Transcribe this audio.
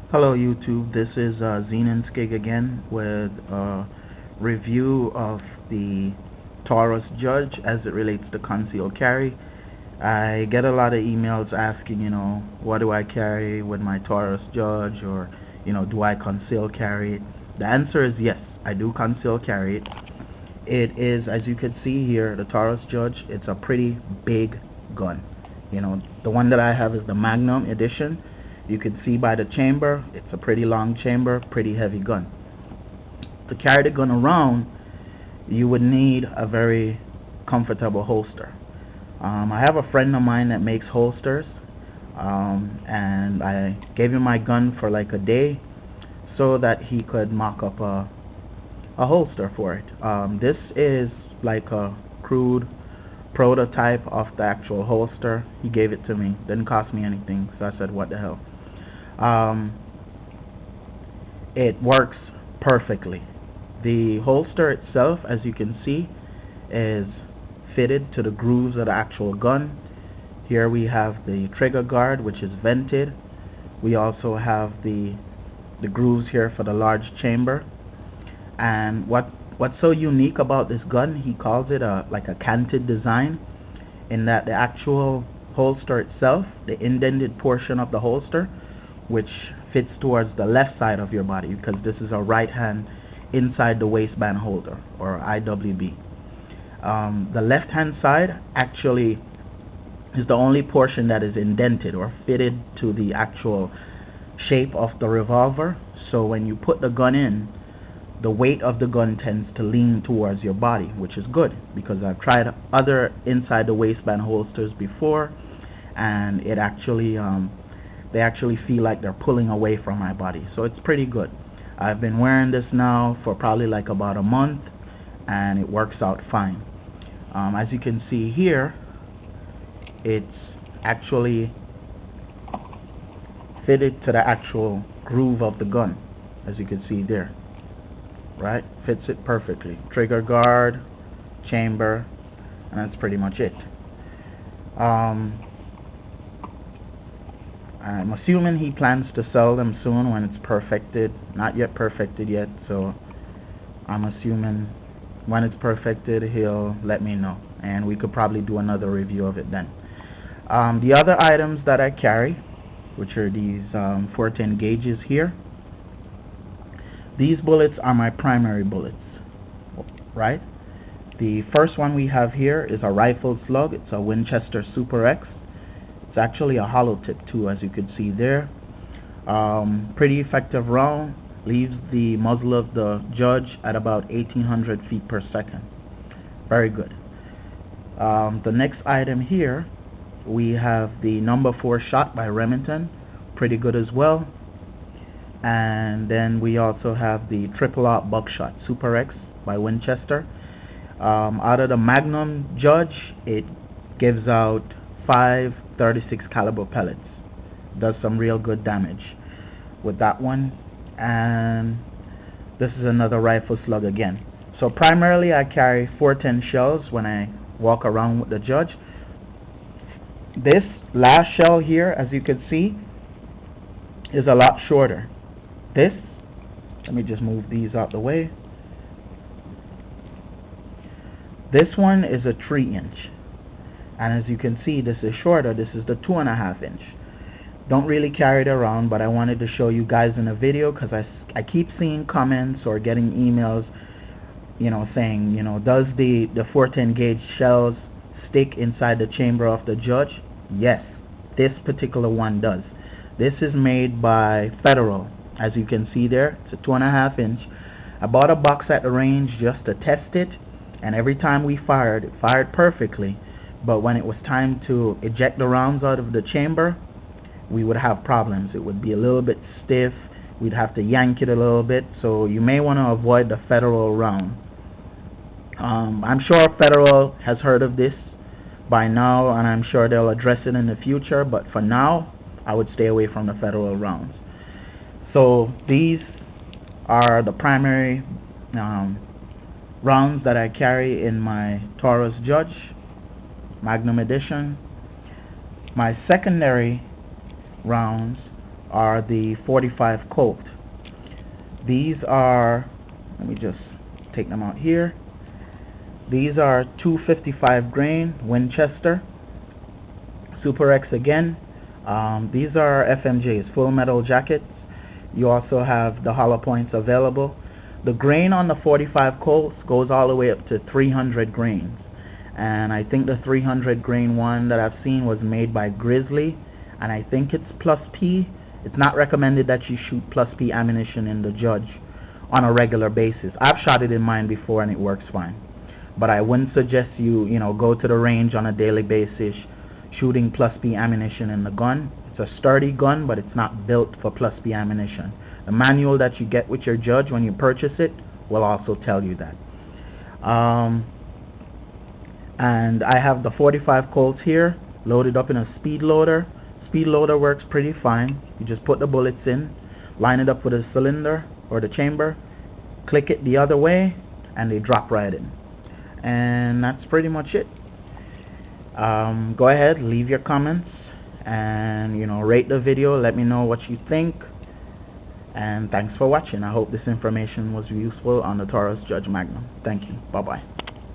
Hello YouTube, this is Skig again with a review of the Taurus Judge as it relates to Conceal carry. I get a lot of emails asking, what do I carry with my Taurus Judge, or, do I conceal carry it? The answer is yes, I do conceal carry it. It is, as you can see here, the Taurus Judge. It's a pretty big gun. The one that I have is the Magnum edition. You can see by the chamber, it's a pretty long chamber, pretty heavy gun. To carry the gun around, you would need a very comfortable holster. I have a friend of mine that makes holsters, and I gave him my gun for like a day so that he could mock up a holster for it. This is like a crude prototype of the actual holster. He gave it to me, didn't cost me anything, so I said, what the hell. It works perfectly. The holster itself, as you can see, is fitted to the grooves of the actual gun. Here we have the trigger guard, which is vented. We also have the grooves here for the large chamber. And what's so unique about this gun, he calls it like a canted design, in that the actual holster itself, the indented portion of the holster, which fits towards the left side of your body, because this is a right hand inside the waistband holder, or IWB. The left hand side actually is the only portion that is indented or fitted to the actual shape of the revolver. So when you put the gun in, the weight of the gun tends to lean towards your body, which is good, because I've tried other inside the waistband holsters before, and it actually they actually feel like they're pulling away from my body. So it's pretty good. I've been wearing this now for probably like about a month, and it works out fine. As you can see here, it's actually fitted to the actual groove of the gun, as you can see there. Right? Fits it perfectly. Trigger guard, chamber, and that's pretty much it. I'm assuming he plans to sell them soon when it's perfected. Not yet perfected yet, so I'm assuming when it's perfected he'll let me know, and we could probably do another review of it then. The other items that I carry, which are these 410 gauges here. These bullets are my primary bullets, right? The first one we have here is a rifle slug. It's a Winchester Super X. It's actually a hollow tip too, as you can see there. Pretty effective round. Leaves the muzzle of the Judge at about 1800 feet per second. Very good. The next item here, we have the number 4 shot by Remington. Pretty good as well. And then we also have the triple aught buckshot Super X by Winchester. Out of the Magnum Judge, it gives out 5 .36 caliber pellets. Does some real good damage with that one. And this is another rifle slug again. So primarily I carry 410 shells when I walk around with the Judge. This last shell here, as you can see, is a lot shorter. This, let me just move these out the way. This one is a 3-inch, and as you can see, this is shorter. This is the 2.5-inch. Don't really carry it around, but I wanted to show you guys in a video, because I keep seeing comments or getting emails, saying, does the 410 gauge shells stick inside the chamber of the Judge? Yes, this particular one does. This is made by Federal. As you can see there, it's a 2.5-inch. I bought a box at the range just to test it, and every time we fired, it fired perfectly. But when it was time to eject the rounds out of the chamber, we would have problems. It would be a little bit stiff. We'd have to yank it a little bit. So you may want to avoid the Federal round. I'm sure Federal has heard of this by now, and I'm sure they'll address it in the future. But for now, I would stay away from the Federal rounds. So these are the primary rounds that I carry in my Taurus Judge Magnum edition. My secondary rounds are the 45 Colt. These are, let me just take them out here. These are 255 grain Winchester Super X again. These are FMJs, full metal jackets. You also have the hollow points available. The grain on the 45 Colts goes all the way up to 300 grains, and I think the 300 grain one that I've seen was made by Grizzly, and I think it's plus P. It's not recommended that you shoot plus P ammunition in the Judge on a regular basis. I've shot it in mine before and it works fine, but I wouldn't suggest you go to the range on a daily basis shooting plus P ammunition in the gun. It's a sturdy gun, but it's not built for plus P ammunition. The manual that you get with your Judge when you purchase it will also tell you that. And I have the 45 Colts here loaded up in a speed loader. Speed loader works pretty fine. You just put the bullets in, line it up with a cylinder or the chamber, click it the other way, and they drop right in. And that's pretty much it. Go ahead, leave your comments, and rate the video. Let me know what you think. And thanks for watching. I hope this information was useful on the Taurus Judge Magnum. Thank you. Bye bye.